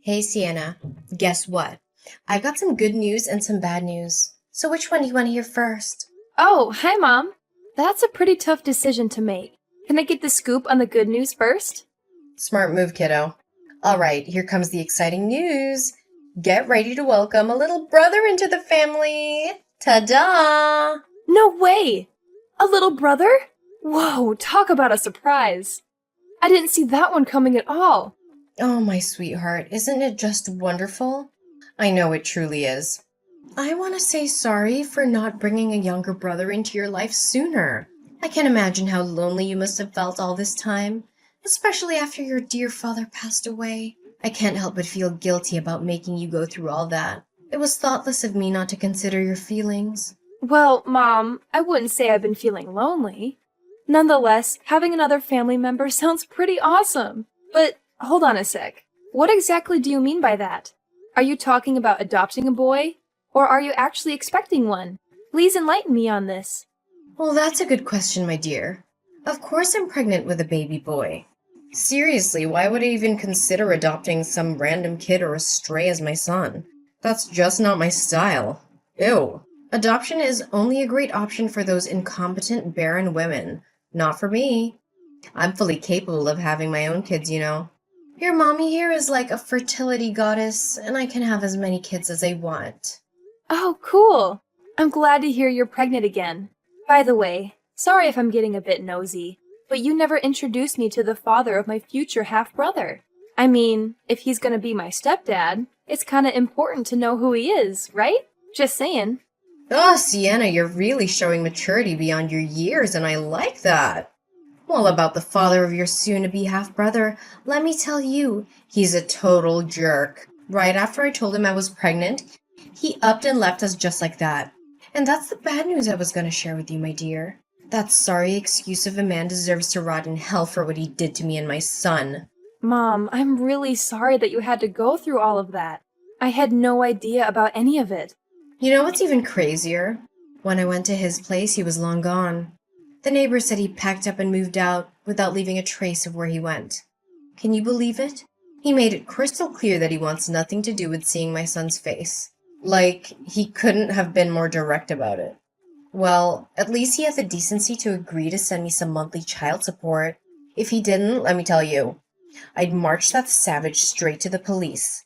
Hey, Sienna. Guess what? I've got some good news and some bad news. So which one do you want to hear first? Oh, hi, Mom. That's a pretty tough decision to make. Can I get the scoop on the good news first? Smart move, kiddo. All right, here comes the exciting news. Get ready to welcome a little brother into the family. Ta-da! No way! A little brother? Whoa, talk about a surprise. I didn't see that one coming at all. Oh, my sweetheart, isn't it just wonderful? I know it truly is. I want to say sorry for not bringing a younger brother into your life sooner. I can imagine how lonely you must have felt all this time, especially after your dear father passed away. I can't help but feel guilty about making you go through all that. It was thoughtless of me not to consider your feelings. Well, Mom, I wouldn't say I've been feeling lonely. Nonetheless, having another family member sounds pretty awesome. But hold on a sec. What exactly do you mean by that? Are you talking about adopting a boy? Or are you actually expecting one? Please enlighten me on this. Well, that's a good question, my dear. Of course I'm pregnant with a baby boy. Seriously, why would I even consider adopting some random kid or a stray as my son? That's just not my style. Ew. Adoption is only a great option for those incompetent, barren women. Not for me. I'm fully capable of having my own kids, you know. Your mommy here is like a fertility goddess, and I can have as many kids as I want. Oh, cool. I'm glad to hear you're pregnant again. By the way, sorry if I'm getting a bit nosy, but you never introduced me to the father of my future half-brother. I mean, if he's gonna be my stepdad, it's kinda important to know who he is, right? Just saying. Oh, Sienna, you're really showing maturity beyond your years, and I like that. Well, about the father of your soon-to-be half-brother, let me tell you, he's a total jerk. Right after I told him I was pregnant, he upped and left us just like that. And that's the bad news I was going to share with you, my dear. That sorry excuse of a man deserves to rot in hell for what he did to me and my son. Mom, I'm really sorry that you had to go through all of that. I had no idea about any of it. You know what's even crazier? When I went to his place, he was long gone. The neighbors said he packed up and moved out without leaving a trace of where he went. Can you believe it? He made it crystal clear that he wants nothing to do with seeing my son's face. Like, he couldn't have been more direct about it. Well, at least he had the decency to agree to send me some monthly child support. If he didn't, let me tell you, I'd march that savage straight to the police.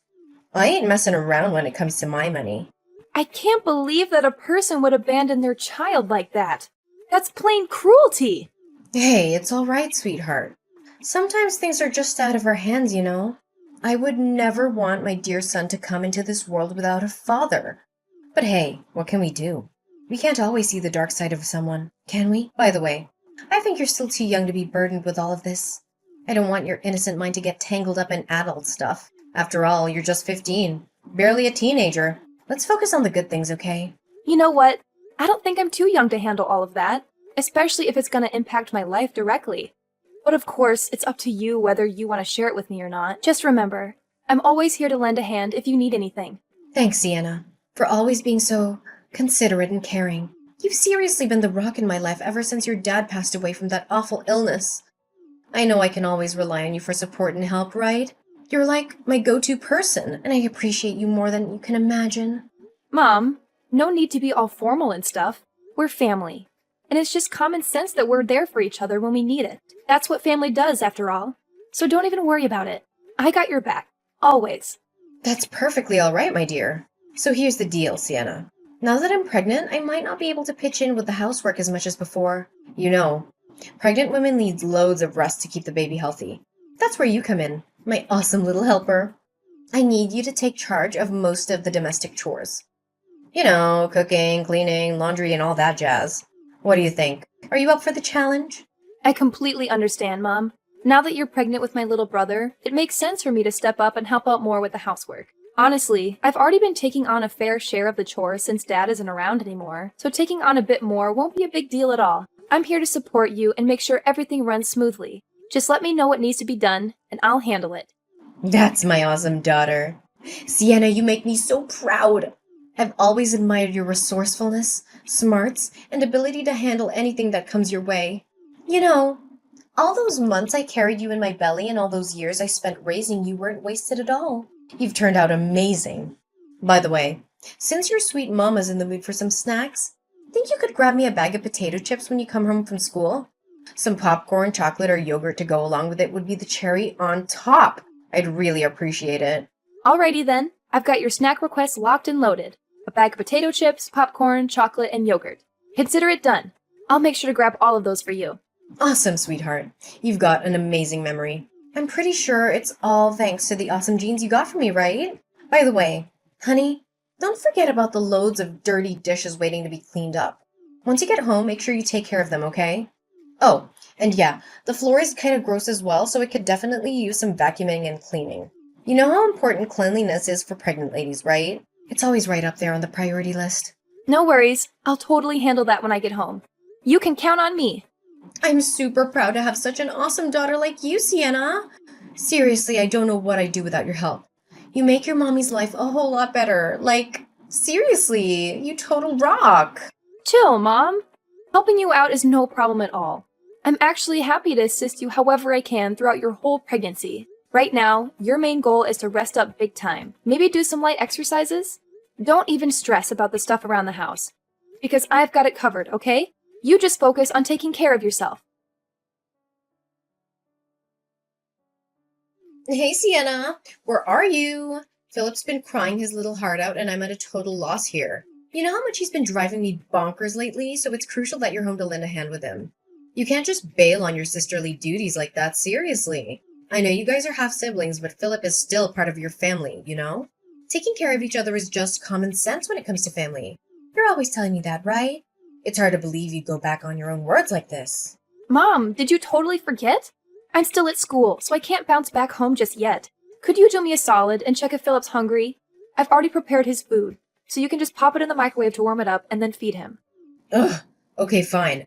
I ain't messing around when it comes to my money. I can't believe that a person would abandon their child like that. That's plain cruelty. Hey, it's all right, sweetheart. Sometimes things are just out of our hands, you know. I would never want my dear son to come into this world without a father. But hey, what can we do? We can't always see the dark side of someone, can we? By the way, I think you're still too young to be burdened with all of this. I don't want your innocent mind to get tangled up in adult stuff. After all, you're just 15, barely a teenager. Let's focus on the good things, okay? You know what? I don't think I'm too young to handle all of that, especially if it's going to impact my life directly. But of course, it's up to you whether you want to share it with me or not. Just remember, I'm always here to lend a hand if you need anything. Thanks, Sienna, for always being so considerate and caring. You've seriously been the rock in my life ever since your dad passed away from that awful illness. I know I can always rely on you for support and help, right? You're like my go-to person, and I appreciate you more than you can imagine. Mom, no need to be all formal and stuff. We're family. And it's just common sense that we're there for each other when we need it. That's what family does, after all. So don't even worry about it. I got your back. Always. That's perfectly all right, my dear. So here's the deal, Sienna. Now that I'm pregnant, I might not be able to pitch in with the housework as much as before. You know, pregnant women need loads of rest to keep the baby healthy. That's where you come in, my awesome little helper. I need you to take charge of most of the domestic chores. You know, cooking, cleaning, laundry, and all that jazz. What do you think? Are you up for the challenge? I completely understand, Mom. Now that you're pregnant with my little brother, it makes sense for me to step up and help out more with the housework. Honestly, I've already been taking on a fair share of the chores since Dad isn't around anymore, so taking on a bit more won't be a big deal at all. I'm here to support you and make sure everything runs smoothly. Just let me know what needs to be done, and I'll handle it. That's my awesome daughter. Sienna, you make me so proud. I've always admired your resourcefulness, smarts, and ability to handle anything that comes your way. You know, all those months I carried you in my belly and all those years I spent raising you weren't wasted at all. You've turned out amazing. By the way, since your sweet mama's in the mood for some snacks, think you could grab me a bag of potato chips when you come home from school? Some popcorn, chocolate, or yogurt to go along with it would be the cherry on top. I'd really appreciate it. Alrighty then, I've got your snack request locked and loaded. A bag of potato chips, popcorn, chocolate, and yogurt. Consider it done. I'll make sure to grab all of those for you. Awesome, sweetheart. You've got an amazing memory. I'm pretty sure it's all thanks to the awesome jeans you got for me, right? By the way, honey, don't forget about the loads of dirty dishes waiting to be cleaned up. Once you get home, make sure you take care of them, okay? Oh, and yeah, the floor is kind of gross as well, so it could definitely use some vacuuming and cleaning. You know how important cleanliness is for pregnant ladies, right? It's always right up there on the priority list. No worries, I'll totally handle that when I get home. You can count on me. I'm super proud to have such an awesome daughter like you, Sienna. Seriously, I don't know what I'd do without your help. You make your mommy's life a whole lot better. Like, seriously, you total rock. Chill, Mom. Helping you out is no problem at all. I'm actually happy to assist you however I can throughout your whole pregnancy. Right now, your main goal is to rest up big time. Maybe do some light exercises? Don't even stress about the stuff around the house. Because I've got it covered, okay? You just focus on taking care of yourself. Hey, Sienna, where are you? Philip's been crying his little heart out, and I'm at a total loss here. You know how much he's been driving me bonkers lately, so it's crucial that you're home to lend a hand with him. You can't just bail on your sisterly duties like that, seriously. I know you guys are half siblings, but Philip is still part of your family, you know? Taking care of each other is just common sense when it comes to family. You're always telling me that, right? It's hard to believe you'd go back on your own words like this. Mom, did you totally forget? I'm still at school, so I can't bounce back home just yet. Could you do me a solid and check if Philip's hungry? I've already prepared his food, so you can just pop it in the microwave to warm it up and then feed him. Ugh, okay, fine.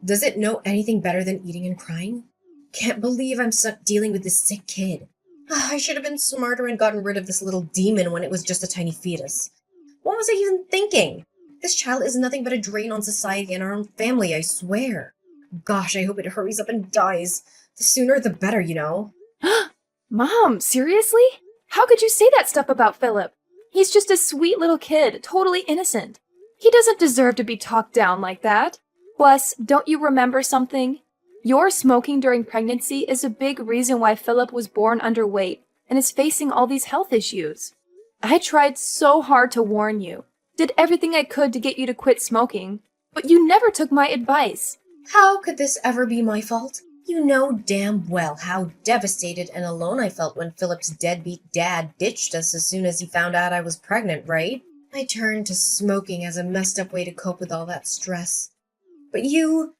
Does it know anything better than eating and crying? Can't believe I'm stuck dealing with this sick kid. I should have been smarter and gotten rid of this little demon when it was just a tiny fetus. What was I even thinking? This child is nothing but a drain on society and our own family, I swear. Gosh, I hope it hurries up and dies. The sooner the better, you know? Mom, seriously? How could you say that stuff about Philip? He's just a sweet little kid, totally innocent. He doesn't deserve to be talked down like that. Plus, don't you remember something? Your smoking during pregnancy is a big reason why Philip was born underweight and is facing all these health issues. I tried so hard to warn you, did everything I could to get you to quit smoking, but you never took my advice. How could this ever be my fault? You know damn well how devastated and alone I felt when Philip's deadbeat dad ditched us as soon as he found out I was pregnant, right? I turned to smoking as a messed up way to cope with all that stress. But you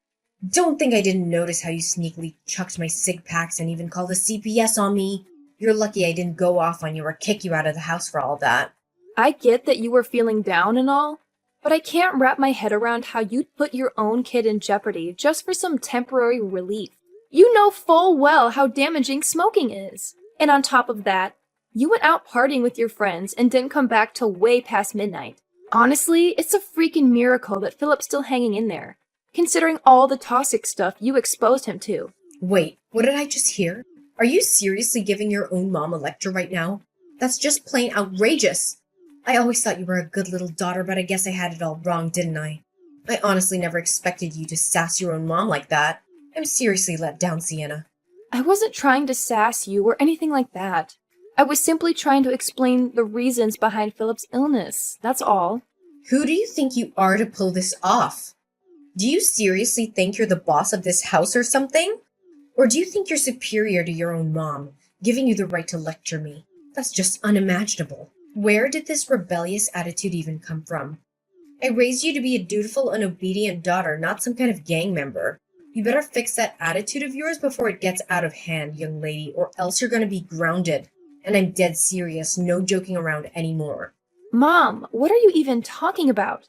don't think I didn't notice how you sneakily chucked my cig packs and even called the CPS on me. You're lucky I didn't go off on you or kick you out of the house for all that. I get that you were feeling down and all, but I can't wrap my head around how you'd put your own kid in jeopardy just for some temporary relief. You know full well how damaging smoking is. And on top of that, you went out partying with your friends and didn't come back till way past midnight. Honestly, it's a freaking miracle that Philip's still hanging in there, considering all the toxic stuff you exposed him to. Wait, what did I just hear? Are you seriously giving your own mom a lecture right now? That's just plain outrageous. I always thought you were a good little daughter, but I guess I had it all wrong, didn't I? I honestly never expected you to sass your own mom like that. I'm seriously let down, Sienna. I wasn't trying to sass you or anything like that. I was simply trying to explain the reasons behind Philip's illness, that's all. Who do you think you are to pull this off? Do you seriously think you're the boss of this house or something? Or do you think you're superior to your own mom, giving you the right to lecture me? That's just unimaginable. Where did this rebellious attitude even come from? I raised you to be a dutiful and obedient daughter, not some kind of gang member. You better fix that attitude of yours before it gets out of hand, young lady, or else you're going to be grounded. And I'm dead serious, no joking around anymore. Mom, what are you even talking about?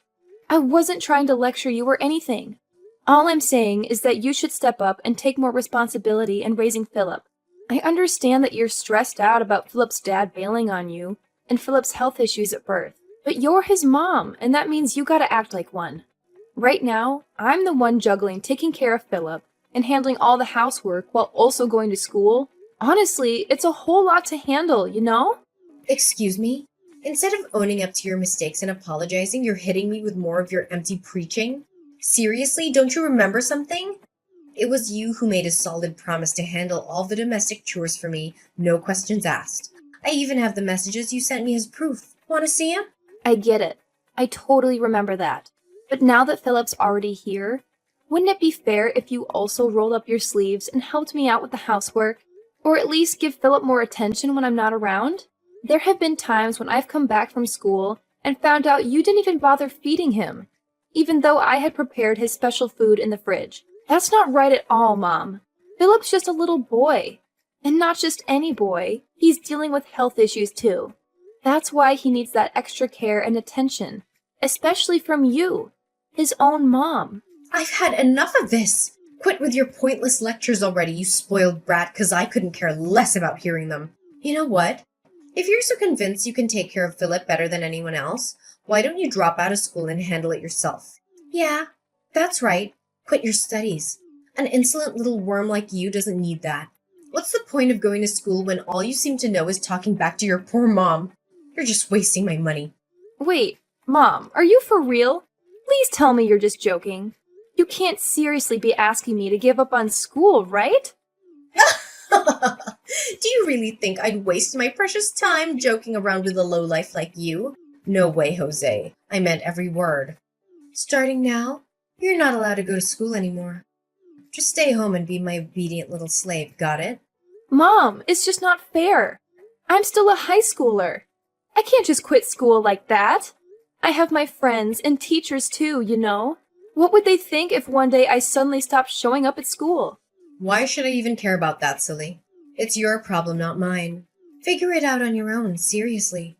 I wasn't trying to lecture you or anything. All I'm saying is that you should step up and take more responsibility in raising Philip. I understand that you're stressed out about Philip's dad bailing on you and Philip's health issues at birth, but you're his mom, and that means you gotta act like one. Right now, I'm the one juggling taking care of Philip and handling all the housework while also going to school. Honestly, it's a whole lot to handle, you know? Excuse me? Instead of owning up to your mistakes and apologizing, you're hitting me with more of your empty preaching? Seriously, don't you remember something? It was you who made a solid promise to handle all the domestic chores for me, no questions asked. I even have the messages you sent me as proof. Want to see 'em? I get it. I totally remember that. But now that Philip's already here, wouldn't it be fair if you also rolled up your sleeves and helped me out with the housework? Or at least give Philip more attention when I'm not around? There have been times when I've come back from school and found out you didn't even bother feeding him, even though I had prepared his special food in the fridge. That's not right at all, Mom. Philip's just a little boy. And not just any boy. He's dealing with health issues too. That's why he needs that extra care and attention, especially from you, his own mom. I've had enough of this. Quit with your pointless lectures already, you spoiled brat, because I couldn't care less about hearing them. You know what? If you're so convinced you can take care of Philip better than anyone else, why don't you drop out of school and handle it yourself? Yeah, that's right. Quit your studies. An insolent little worm like you doesn't need that. What's the point of going to school when all you seem to know is talking back to your poor mom? You're just wasting my money. Wait, Mom, are you for real? Please tell me you're just joking. You can't seriously be asking me to give up on school, right? Do you really think I'd waste my precious time joking around with a lowlife like you? No way, Jose. I meant every word. Starting now, you're not allowed to go to school anymore. Just stay home and be my obedient little slave, got it? Mom, it's just not fair. I'm still a high schooler. I can't just quit school like that. I have my friends and teachers too, you know. What would they think if one day I suddenly stopped showing up at school? Why should I even care about that, silly? It's your problem, not mine. Figure it out on your own, seriously.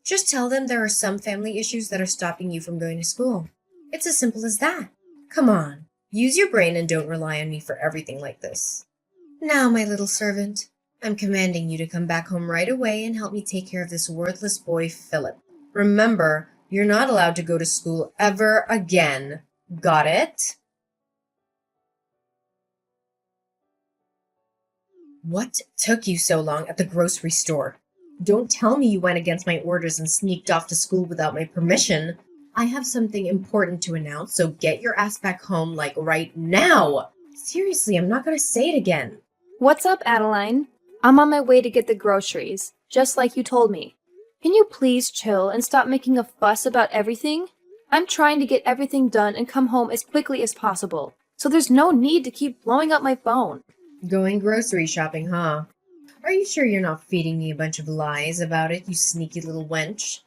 Just tell them there are some family issues that are stopping you from going to school. It's as simple as that. Come on, use your brain and don't rely on me for everything like this. Now, my little servant, I'm commanding you to come back home right away and help me take care of this worthless boy, Philip. Remember, you're not allowed to go to school ever again. Got it? What took you so long at the grocery store? Don't tell me you went against my orders and sneaked off to school without my permission. I have something important to announce, so get your ass back home, like right now. Seriously, I'm not going to say it again. What's up, Adeline? I'm on my way to get the groceries, just like you told me. Can you please chill and stop making a fuss about everything? I'm trying to get everything done and come home as quickly as possible, so there's no need to keep blowing up my phone. Going grocery shopping, huh? Are you sure you're not feeding me a bunch of lies about it, you sneaky little wench?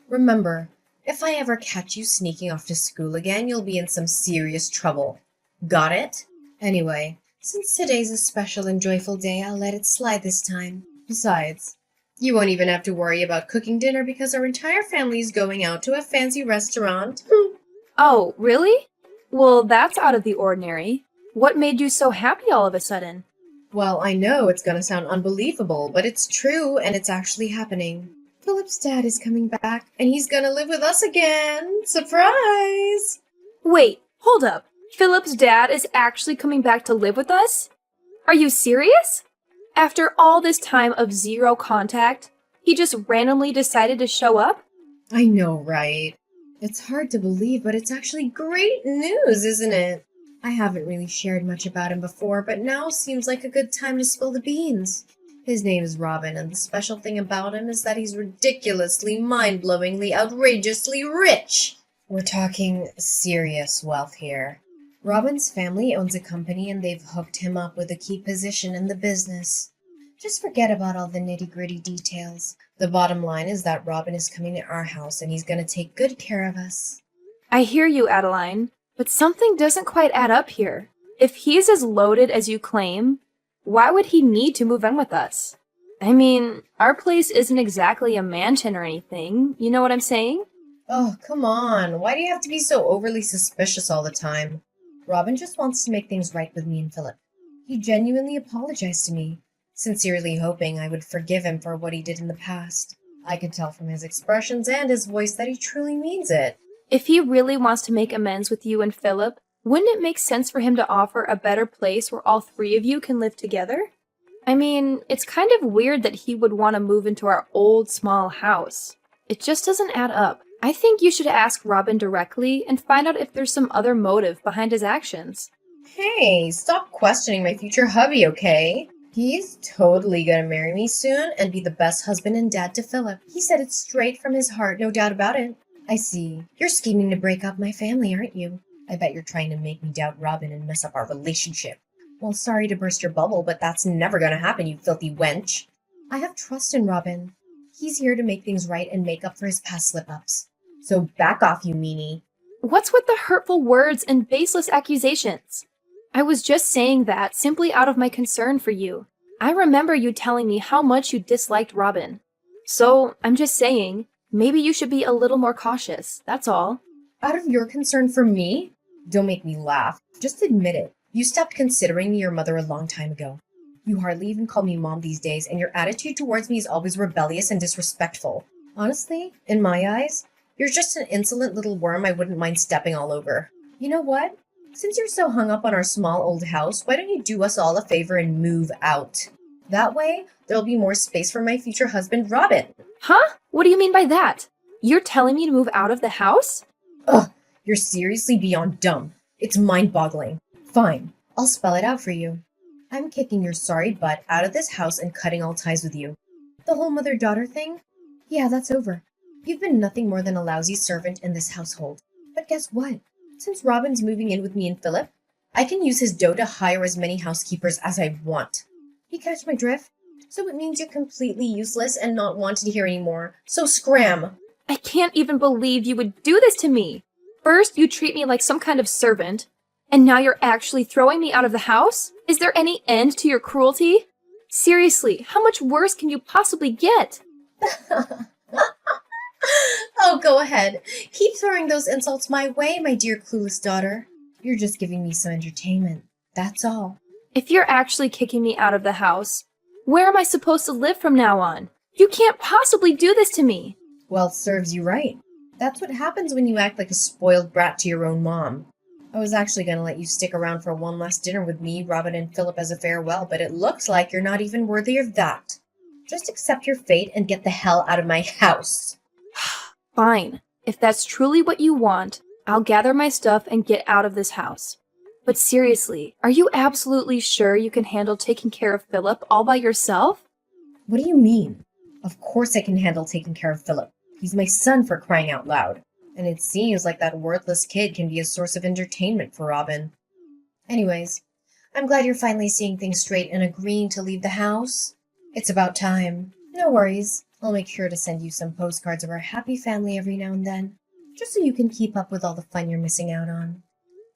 Remember, if I ever catch you sneaking off to school again, you'll be in some serious trouble. Got it? Anyway, since today's a special and joyful day, I'll let it slide this time. Besides, you won't even have to worry about cooking dinner because our entire family is going out to a fancy restaurant. Oh, really? Well, that's out of the ordinary. What made you so happy all of a sudden? Well, I know it's gonna sound unbelievable, but it's true and it's actually happening. Philip's dad is coming back and he's gonna live with us again. Surprise! Wait, hold up. Philip's dad is actually coming back to live with us? Are you serious? After all this time of zero contact, he just randomly decided to show up? I know, right? It's hard to believe, but it's actually great news, isn't it? I haven't really shared much about him before, but now seems like a good time to spill the beans. His name is Robin, and the special thing about him is that he's ridiculously, mind-blowingly, outrageously rich. We're talking serious wealth here. Robin's family owns a company, and they've hooked him up with a key position in the business. Just forget about all the nitty-gritty details. The bottom line is that Robin is coming to our house, and he's going to take good care of us. I hear you, Adeline. But something doesn't quite add up here. If he's as loaded as you claim, why would he need to move in with us? I mean, our place isn't exactly a mansion or anything. You know what I'm saying? Oh, come on. Why do you have to be so overly suspicious all the time? Robin just wants to make things right with me and Philip. He genuinely apologized to me, sincerely hoping I would forgive him for what he did in the past. I could tell from his expressions and his voice that he truly means it. If he really wants to make amends with you and Philip, wouldn't it make sense for him to offer a better place where all three of you can live together? I mean, it's kind of weird that he would want to move into our old small house. It just doesn't add up. I think you should ask Robin directly and find out if there's some other motive behind his actions. Hey, stop questioning my future hubby, okay? He's totally gonna marry me soon and be the best husband and dad to Philip. He said it straight from his heart, no doubt about it. I see. You're scheming to break up my family, aren't you? I bet you're trying to make me doubt Robin and mess up our relationship. Well, sorry to burst your bubble, but that's never gonna happen, you filthy wench. I have trust in Robin. He's here to make things right and make up for his past slip-ups. So back off, you meanie. What's with the hurtful words and baseless accusations? I was just saying that simply out of my concern for you. I remember you telling me how much you disliked Robin. So, I'm just saying, maybe you should be a little more cautious, that's all. Out of your concern for me? Don't make me laugh. Just admit it. You stopped considering me your mother a long time ago. You hardly even call me mom these days, and your attitude towards me is always rebellious and disrespectful. Honestly, in my eyes, you're just an insolent little worm I wouldn't mind stepping all over. You know what? Since you're so hung up on our small old house, why don't you do us all a favor and move out? That way, there'll be more space for my future husband, Robin. Huh? What do you mean by that? You're telling me to move out of the house? Ugh, you're seriously beyond dumb. It's mind-boggling. Fine, I'll spell it out for you. I'm kicking your sorry butt out of this house and cutting all ties with you. The whole mother-daughter thing? Yeah, that's over. You've been nothing more than a lousy servant in this household. But guess what? Since Robin's moving in with me and Philip, I can use his dough to hire as many housekeepers as I want. You catch my drift? So it means you're completely useless and not wanted here anymore. So scram! I can't even believe you would do this to me. First, you treat me like some kind of servant, and now you're actually throwing me out of the house? Is there any end to your cruelty? Seriously, how much worse can you possibly get? Oh, go ahead. Keep throwing those insults my way, my dear clueless daughter. You're just giving me some entertainment. That's all. If you're actually kicking me out of the house, where am I supposed to live from now on? You can't possibly do this to me. Well, serves you right. That's what happens when you act like a spoiled brat to your own mom. I was actually going to let you stick around for one last dinner with me, Robin, and Philip as a farewell, but it looks like you're not even worthy of that. Just accept your fate and get the hell out of my house. Fine. If that's truly what you want, I'll gather my stuff and get out of this house. But seriously, are you absolutely sure you can handle taking care of Philip all by yourself? What do you mean? Of course I can handle taking care of Philip. He's my son, for crying out loud. And it seems like that worthless kid can be a source of entertainment for Robin. Anyways, I'm glad you're finally seeing things straight and agreeing to leave the house. It's about time. No worries. I'll make sure to send you some postcards of our happy family every now and then, just so you can keep up with all the fun you're missing out on.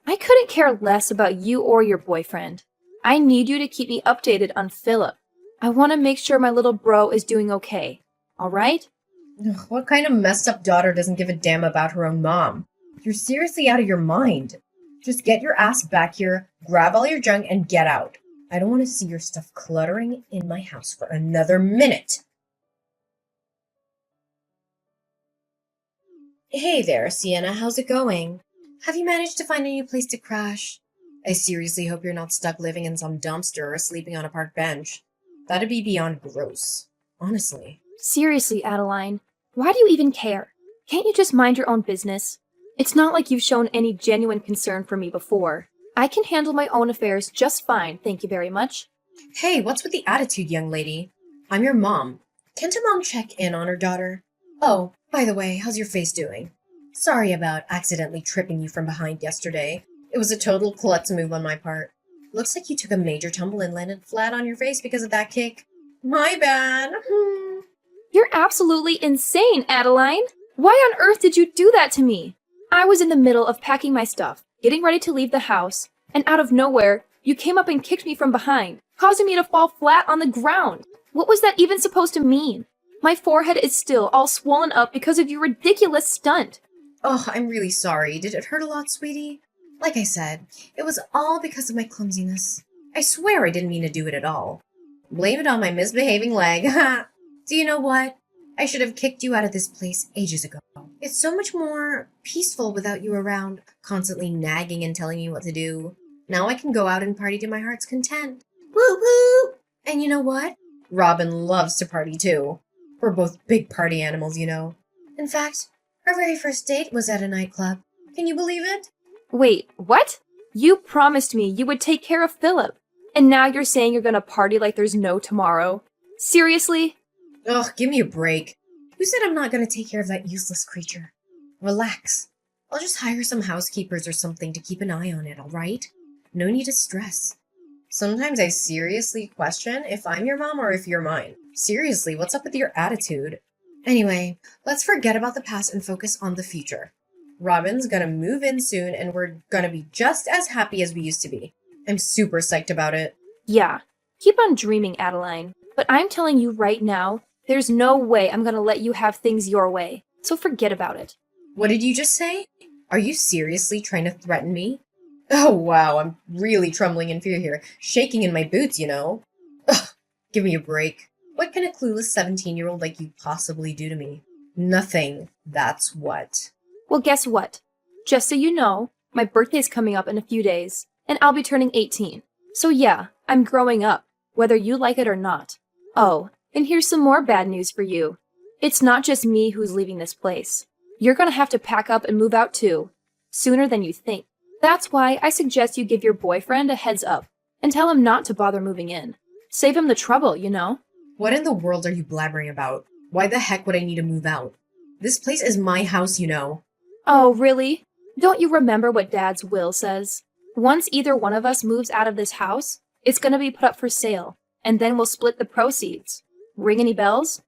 I couldn't care less about you or your boyfriend. I need you to keep me updated on Philip. I want to make sure my little bro is doing okay. All right? Ugh, what kind of messed up daughter doesn't give a damn about her own mom? You're seriously out of your mind. Just get your ass back here, grab all your junk, and get out. I don't want to see your stuff cluttering in my house for another minute. Hey there, Sienna, how's it going? Have you managed to find a new place to crash? I seriously hope you're not stuck living in some dumpster or sleeping on a park bench. That'd be beyond gross. Honestly. Seriously, Adeline, why do you even care? Can't you just mind your own business? It's not like you've shown any genuine concern for me before. I can handle my own affairs just fine, thank you very much. Hey, what's with the attitude, young lady? I'm your mom. Can't a mom check in on her daughter? Oh, by the way, how's your face doing? Sorry about accidentally tripping you from behind yesterday. It was a total klutz move on my part. Looks like you took a major tumble and landed flat on your face because of that kick. My bad. You're absolutely insane, Adeline! Why on earth did you do that to me? I was in the middle of packing my stuff, getting ready to leave the house, and out of nowhere, you came up and kicked me from behind, causing me to fall flat on the ground. What was that even supposed to mean? My forehead is still all swollen up because of your ridiculous stunt. Oh, I'm really sorry. Did it hurt a lot, sweetie? Like I said, it was all because of my clumsiness. I swear I didn't mean to do it at all. Blame it on my misbehaving leg. Do you know what? I should have kicked you out of this place ages ago. It's so much more peaceful without you around, constantly nagging and telling me what to do. Now I can go out and party to my heart's content. Woo woo! And you know what? Robin loves to party too. We're both big party animals, you know. In fact, our very first date was at a nightclub. Can you believe it? Wait, what? You promised me you would take care of Philip, and now you're saying you're gonna party like there's no tomorrow? Seriously? Ugh, give me a break. Who said I'm not gonna take care of that useless creature? Relax. I'll just hire some housekeepers or something to keep an eye on it, alright? No need to stress. Sometimes I seriously question if I'm your mom or if you're mine. Seriously, what's up with your attitude? Anyway, let's forget about the past and focus on the future. Robin's gonna move in soon and we're gonna be just as happy as we used to be. I'm super psyched about it. Yeah. Keep on dreaming, Adeline. But I'm telling you right now, there's no way I'm gonna let you have things your way. So forget about it. What did you just say? Are you seriously trying to threaten me? Oh wow, I'm really trembling in fear here. Shaking in my boots, you know. Ugh, give me a break. What can a clueless 17-year-old like you possibly do to me? Nothing, that's what. Well, guess what? Just so you know, my birthday's coming up in a few days, and I'll be turning 18. So yeah, I'm growing up, whether you like it or not. Oh, and here's some more bad news for you. It's not just me who's leaving this place. You're gonna have to pack up and move out too, sooner than you think. That's why I suggest you give your boyfriend a heads up and tell him not to bother moving in. Save him the trouble, you know? What in the world are you blabbering about? Why the heck would I need to move out? This place is my house, you know. Oh, really? Don't you remember what Dad's will says? Once either one of us moves out of this house, it's gonna be put up for sale, and then we'll split the proceeds. Ring any bells?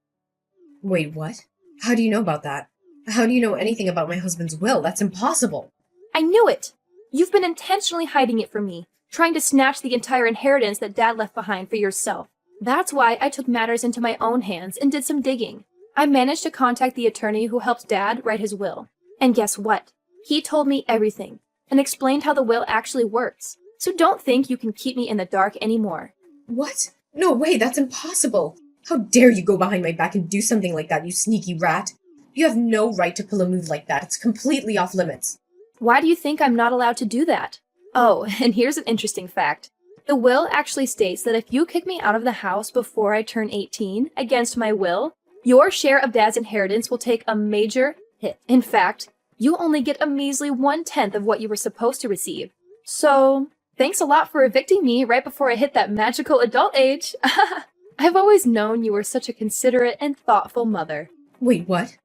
Wait, what? How do you know about that? How do you know anything about my husband's will? That's impossible. I knew it! You've been intentionally hiding it from me, trying to snatch the entire inheritance that Dad left behind for yourself. That's why I took matters into my own hands and did some digging. I managed to contact the attorney who helped Dad write his will. And guess what? He told me everything and explained how the will actually works. So don't think you can keep me in the dark anymore. What? No way, that's impossible. How dare you go behind my back and do something like that, you sneaky rat? You have no right to pull a move like that. It's completely off limits. Why do you think I'm not allowed to do that? Oh, and here's an interesting fact. The will actually states that if you kick me out of the house before I turn 18, against my will, your share of Dad's inheritance will take a major hit. In fact, you only get a measly 1/10 of what you were supposed to receive. So, thanks a lot for evicting me right before I hit that magical adult age. I've always known you were such a considerate and thoughtful mother. Wait, what?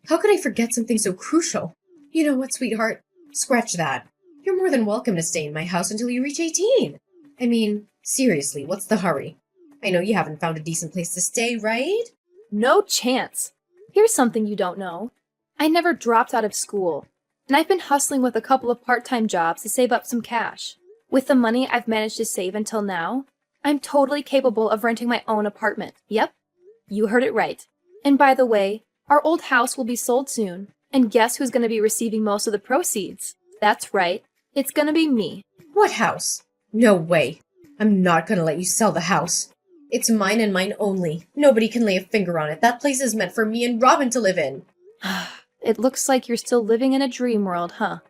How could I forget something so crucial? You know what, sweetheart? Scratch that. You're more than welcome to stay in my house until you reach 18. I mean, seriously, what's the hurry? I know you haven't found a decent place to stay, right? No chance. Here's something you don't know. I never dropped out of school, and I've been hustling with a couple of part-time jobs to save up some cash. With the money I've managed to save until now, I'm totally capable of renting my own apartment. Yep, you heard it right. And by the way, our old house will be sold soon, and guess who's going to be receiving most of the proceeds? That's right, it's going to be me. What house? No way. I'm not gonna let you sell the house. It's mine and mine only. Nobody can lay a finger on it. That place is meant for me and Robin to live in. It looks like you're still living in a dream world, huh?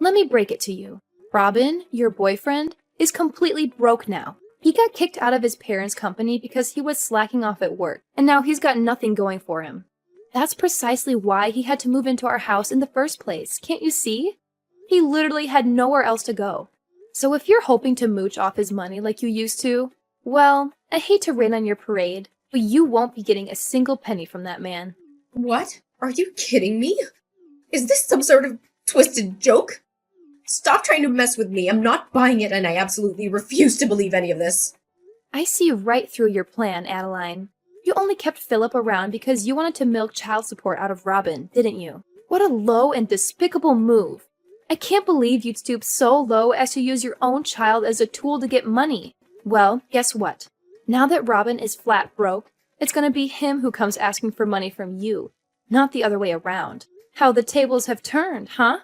Let me break it to you. Robin, your boyfriend, is completely broke now. He got kicked out of his parents' company because he was slacking off at work, and now he's got nothing going for him. That's precisely why he had to move into our house in the first place, can't you see? He literally had nowhere else to go. So if you're hoping to mooch off his money like you used to, well, I hate to rain on your parade, but you won't be getting a single penny from that man. What? Are you kidding me? Is this some sort of twisted joke? Stop trying to mess with me. I'm not buying it, and I absolutely refuse to believe any of this. I see right through your plan, Adeline. You only kept Philip around because you wanted to milk child support out of Robin, didn't you? What a low and despicable move. I can't believe you'd stoop so low as to use your own child as a tool to get money. Well, guess what? Now that Robin is flat broke, it's gonna be him who comes asking for money from you, not the other way around. How the tables have turned, huh?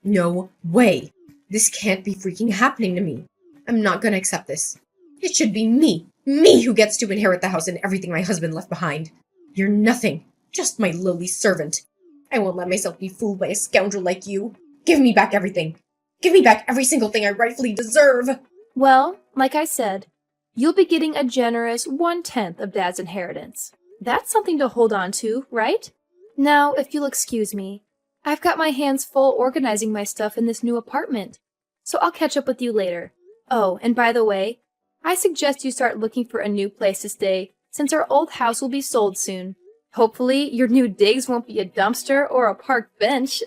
No way. This can't be freaking happening to me. I'm not gonna accept this. It should be me who gets to inherit the house and everything my husband left behind. You're nothing, just my lowly servant. I won't let myself be fooled by a scoundrel like you. Give me back everything. Give me back every single thing I rightfully deserve. Well, like I said, You'll be getting a generous 1/10 of Dad's inheritance. That's something to hold on to, right? Now, if you'll excuse me, I've got my hands full organizing my stuff in this new apartment, so I'll catch up with you later. Oh, and by the way, I suggest you start looking for a new place to stay, since our old house will be sold soon. Hopefully, your new digs won't be a dumpster or a park bench.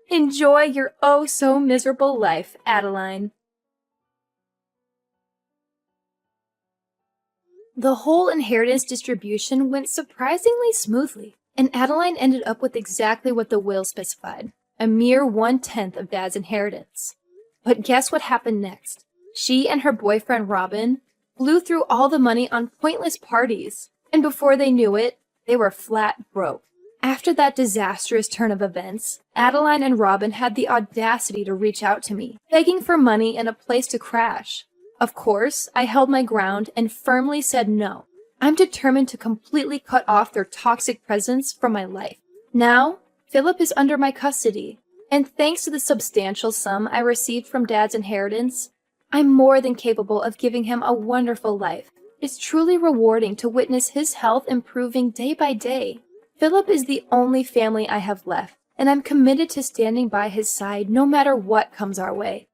Enjoy your oh-so-miserable life, Adeline. The whole inheritance distribution went surprisingly smoothly, and Adeline ended up with exactly what the will specified, a mere 1/10 of Dad's inheritance. But guess what happened next? She and her boyfriend Robin blew through all the money on pointless parties, and before they knew it, they were flat broke. After that disastrous turn of events, Adeline and Robin had the audacity to reach out to me, begging for money and a place to crash. Of course, I held my ground and firmly said no. I'm determined to completely cut off their toxic presence from my life. Now, Philip is under my custody, and thanks to the substantial sum I received from Dad's inheritance, I'm more than capable of giving him a wonderful life. It's truly rewarding to witness his health improving day by day. Philip is the only family I have left, and I'm committed to standing by his side no matter what comes our way.